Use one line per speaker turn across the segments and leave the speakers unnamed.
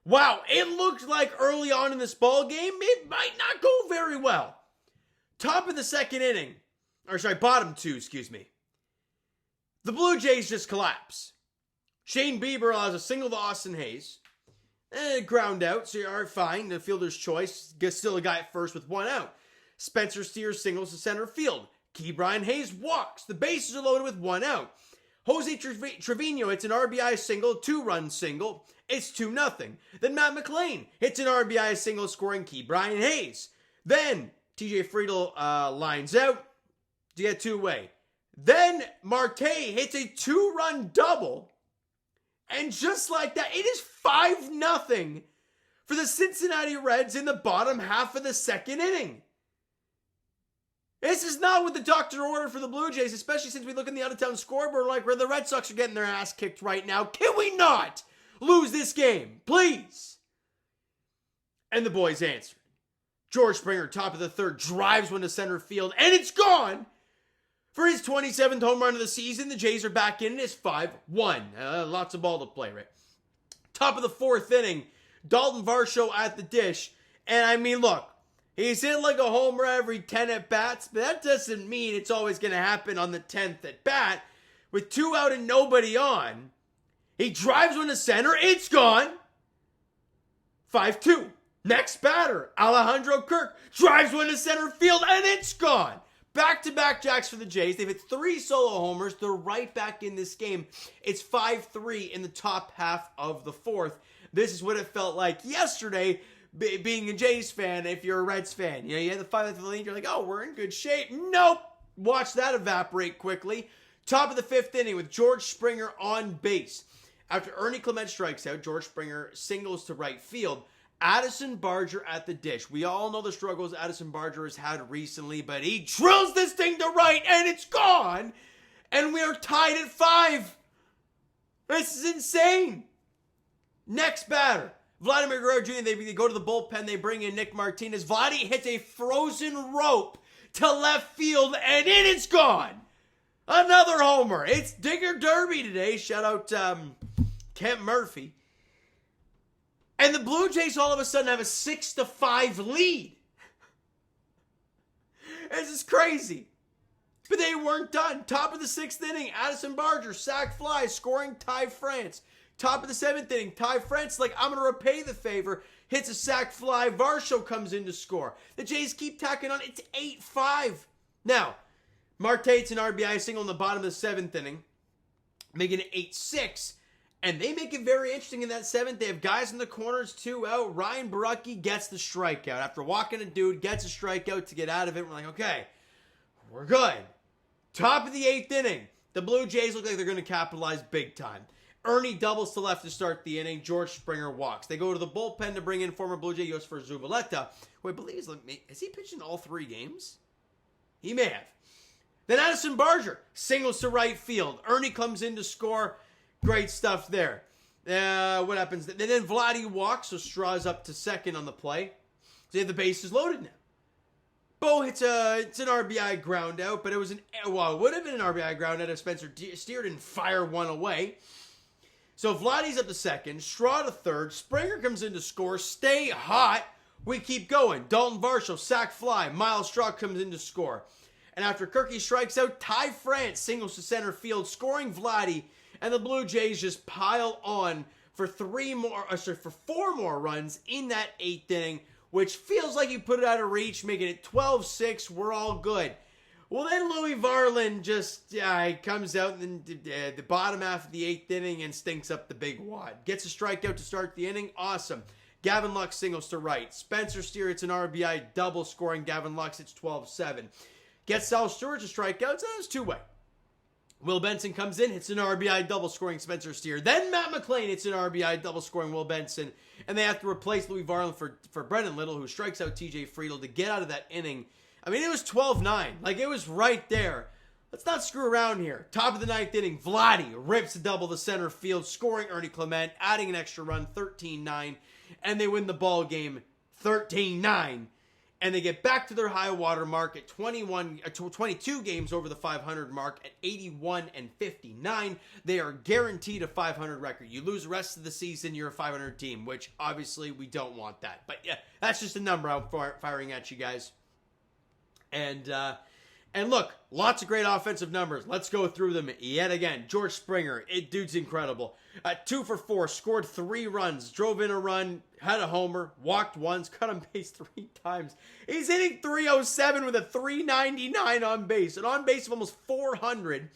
Wow, it looked like early on in this ball game, it might not go very well. Top of the second inning, bottom two, excuse me. The Blue Jays just collapse. Shane Bieber allows a single to Austin Hayes. Ground out, so you're fine. The fielder's choice gets still a guy at first with one out. Spencer Steer singles to center field. Ke'Bryan Hayes walks. The bases are loaded with one out. Jose Trevino hits an RBI single, 2-run single. It's 2-0. Then Matt McLain hits an RBI single, scoring Ke'Bryan Hayes. Then TJ Friedl lines out to get two-way. Then Marte hits a 2-run double. And just like that, it is 5-0 for the Cincinnati Reds in the bottom half of the second inning. This is not what the doctor ordered for the Blue Jays, especially since we look in the out-of-town scoreboard like where the Red Sox are getting their ass kicked right now. Can we not lose this game, please? And the boys answered. George Springer, top of the third, drives one to center field, and it's gone. For his 27th home run of the season, the Jays are back in. It's 5-1. Lots of ball to play, right? Top of the fourth inning, Dalton Varsho at the dish. And I mean, look, he's hit like a homer every 10 at-bats, but that doesn't mean it's always going to happen on the 10th at-bat. With 2 out and nobody on, he drives one to center. It's gone. 5-2. Next batter, Alejandro Kirk, drives one to center field, and it's gone. Back-to-back jacks for the Jays. They've hit 3 solo homers. They're right back in this game. It's 5-3 in the top half of the fourth. This is what it felt like yesterday, being a Jays fan, if you're a Reds fan. You had the 5th lead, you're like, oh, we're in good shape. Nope. Watch that evaporate quickly. Top of the 5th inning with George Springer on base. After Ernie Clement strikes out, George Springer singles to right field. Addison Barger at the dish. We all know the struggles Addison Barger has had recently, but he drills this thing to right, and it's gone. And we are tied at 5. This is insane. Next batter, Vladimir Guerrero Jr. They go to the bullpen. They bring in Nick Martinez. Vladdy hits a frozen rope to left field, and it is gone. Another homer. It's Digger Derby today. Shout out Kent Murphy. And the Blue Jays all of a sudden have a 6-5 lead. This is crazy. But they weren't done. Top of the 6th inning, Addison Barger, sac fly, scoring Ty France. Top of the 7th inning, Ty France, like, I'm going to repay the favor, hits a sac fly. Varsho comes in to score. The Jays keep tacking on. It's 8-5. Now, Marte hits an RBI single in the bottom of the 7th inning, making it 8-6. And they make it very interesting in that 7th. They have guys in the corners, 2 out. Ryan Barucki gets the strikeout. After walking a dude, gets a strikeout to get out of it. We're like, okay, we're good. Top of the 8th inning. The Blue Jays look like they're going to capitalize big time. Ernie doubles to left to start the inning. George Springer walks. They go to the bullpen to bring in former Blue Jay Yosfer Zubaleta, who I believe has he pitched in all 3 games? He may have. Then Addison Barger singles to right field. Ernie comes in to score. Great stuff there. What happens? And then Vladdy walks, so Straw's up to second on the play. So they have the bases loaded now. Bo hits it's an RBI ground out, but it was it would have been an RBI ground out if Spencer Steer didn't fire one away. So Vladdy's up to second, Straw to third, Springer comes in to score, stay hot. We keep going. Dalton Varsho, sac fly, Miles Straw comes in to score. And after Kirky strikes out, Ty France singles to center field, scoring Vladdy. And the Blue Jays just pile on for 4 more runs in that 8th inning, which feels like you put it out of reach, making it 12-6. We're all good. Well, then Louis Varland just he comes out in the bottom half of the 8th inning and stinks up the big wad. Gets a strikeout to start the inning. Awesome. Gavin Lux singles to right. Spencer Steer hits an RBI double, scoring Gavin Lux. It's 12-7. Gets Sal Stewart to strikeouts, and it's 2-way. Will Benson comes in, hits an RBI double, scoring Spencer Steer. Then Matt McLain hits an RBI double, scoring Will Benson. And they have to replace Louis Varland for Brendan Little, who strikes out TJ Friedl to get out of that inning. I mean, it was 12-9. Like, it was right there. Let's not screw around here. Top of the 9th inning, Vladdy rips a double to center field, scoring Ernie Clement, adding an extra run, 13-9. And they win the ball game 13-9 and they get back to their high water mark at 22 games over the 500 mark at 81-59. They are guaranteed a 500 record. You lose the rest of the season, you're a 500 team, which obviously we don't want that. But yeah, that's just a number I'm firing at you guys. And look, lots of great offensive numbers. Let's go through them yet again. George Springer, dude's incredible. 2 for 4, scored 3 runs, drove in a run, had a homer, walked once, cut on base 3 times. He's hitting .307 with a .399 on base, an on base of almost 400,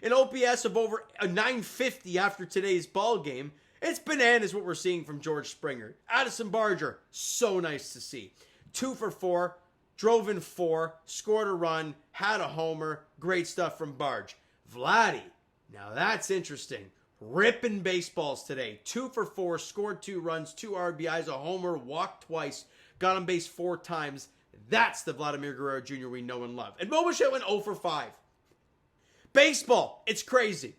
an OPS of over a .950 after today's ball game. It's bananas what we're seeing from George Springer. Addison Barger, so nice to see. 2 for 4. Drove in 4, scored a run, had a homer. Great stuff from Barge. Vladdy, now that's interesting. Ripping baseballs today. 2 for 4, scored 2 runs, 2 RBIs, a homer, walked twice, got on base 4 times. That's the Vladimir Guerrero Jr. we know and love. And Bo Bichette went 0 for 5. Baseball, it's crazy.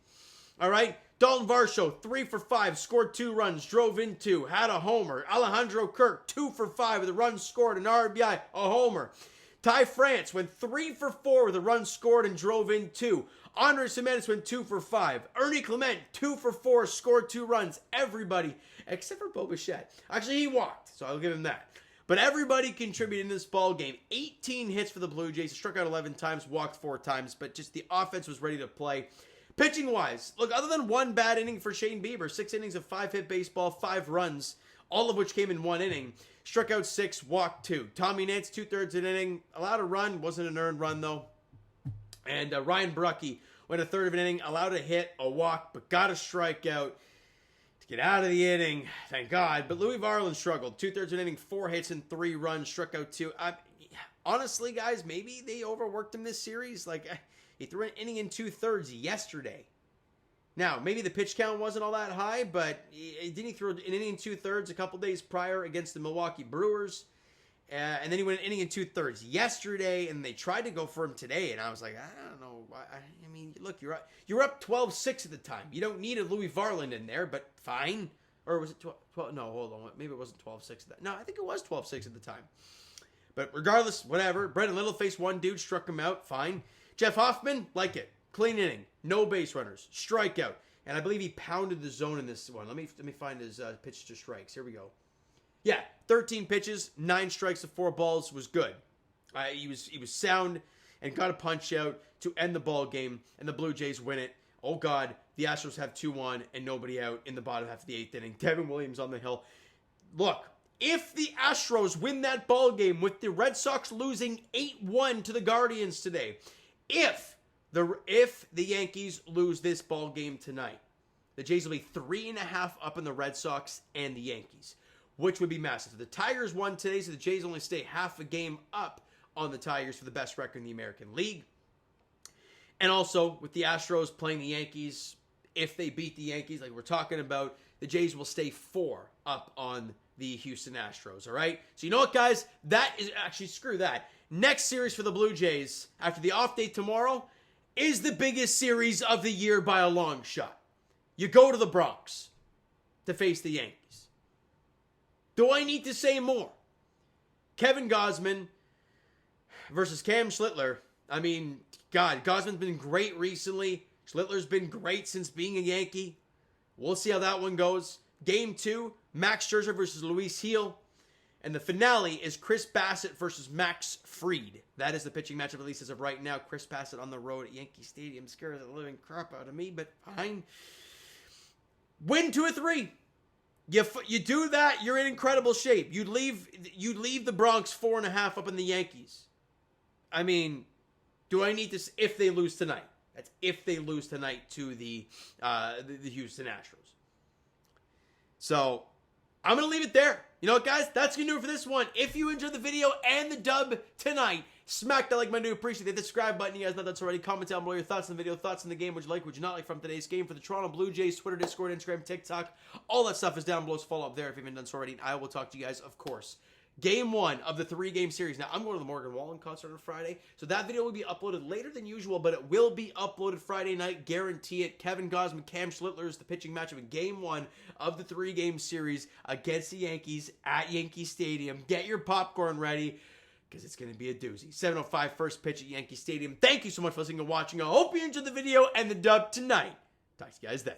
All right? Dalton Varsho, 3 for 5, scored 2 runs, drove in 2, had a homer. Alejandro Kirk, 2 for 5 with a run scored, an RBI, a homer. Ty France went 3 for 4 with a run scored and drove in 2. Andres Gimenez went 2 for 5. Ernie Clement, 2 for 4, scored 2 runs. Everybody, except for Bo Bichette. Actually, he walked, so I'll give him that. But everybody contributed in this ball game. 18 hits for the Blue Jays. Struck out 11 times, walked 4 times, but just the offense was ready to play. Pitching-wise, look, other than one bad inning for Shane Bieber, 6 innings of 5-hit baseball, 5 runs, all of which came in 1 inning. Struck out 6, walked 2. Tommy Nance, 2/3 an inning, allowed a run, wasn't an earned run though. And Ryan Brucke went 1/3 of an inning, allowed a hit, a walk, but got a strikeout to get out of the inning, thank God. But Louis Varland struggled, 2/3 an inning, 4 hits and 3 runs, struck out 2. Honestly, guys, maybe they overworked him this series. He threw an inning in 2/3 yesterday. Now, maybe the pitch count wasn't all that high, but didn't he throw an inning in 2/3 a couple days prior against the Milwaukee Brewers? And then he went an inning in 2/3 yesterday, and they tried to go for him today, and I was like, I don't know. I mean, look, you're up 12-6 at the time. You don't need a Louis Varland in there, but fine. Or was it 12? No, hold on. Maybe it wasn't 12-6 at that. No, I think it was 12-6 at the time. But regardless, whatever. Brendan Littleface, one dude, struck him out. Fine. Jeff Hoffman, like it. Clean inning. No base runners. Strikeout. And I believe he pounded the zone in this one. Let me find his pitch to strikes. Here we go. Yeah, 13 pitches, 9 strikes to 4 balls was good. He was sound and got a punch out to end the ball game, and the Blue Jays win it. Oh God, the Astros have 2-1 and nobody out in the bottom half of the 8th inning. Devin Williams on the hill. Look, if the Astros win that ball game with the Red Sox losing 8-1 to the Guardians today, if the Yankees lose this ball game tonight, the Jays will be 3.5 up on the Red Sox and the Yankees, which would be massive. The Tigers won today, so the Jays only stay half a game up on the Tigers for the best record in the American League. And also, with the Astros playing the Yankees, if they beat the Yankees, like we're talking about, the Jays will stay 4 up on the Houston Astros, all right? So you know what, guys? That is actually, screw that. Next series for the Blue Jays, after the off day tomorrow, is the biggest series of the year by a long shot. You go to the Bronx to face the Yankees. Do I need to say more? Kevin Gausman versus Cam Schlittler. I mean, God, Gausman's been great recently. Schlittler's been great since being a Yankee. We'll see how that one goes. Game 2, Max Scherzer versus Luis Gil. And the finale is Chris Bassett versus Max Fried. That is the pitching matchup, at least as of right now. Chris Bassett on the road at Yankee Stadium scares the living crap out of me, but fine. Win 2 of 3. You do that, you're in incredible shape. You leave the Bronx 4.5 up in the Yankees. I mean, do I need to? If they lose tonight, that's if they lose tonight to the Houston Astros. So I'm gonna leave it there. You know what, guys? That's gonna do it for this one. If you enjoyed the video and the dub tonight, smack that like button. I do appreciate it. The subscribe button. You guys know that's already. Comment down below your thoughts on the video, thoughts on the game. Would you like, would you not like from today's game? For the Toronto Blue Jays, Twitter, Discord, Instagram, TikTok, all that stuff is down below. So follow up there if you haven't done so already. And I will talk to you guys, of course. Game 1 of the 3-game series. Now, I'm going to the Morgan Wallen concert on Friday, so that video will be uploaded later than usual, but it will be uploaded Friday night. Guarantee it. Kevin Gausman, Cam Schlittler is the pitching matchup in Game 1 of the 3-game series against the Yankees at Yankee Stadium. Get your popcorn ready. because it's going to be a doozy. 7:05 first pitch at Yankee Stadium. Thank you so much for listening and watching. I hope you enjoyed the video and the dub tonight. Talk to you guys then.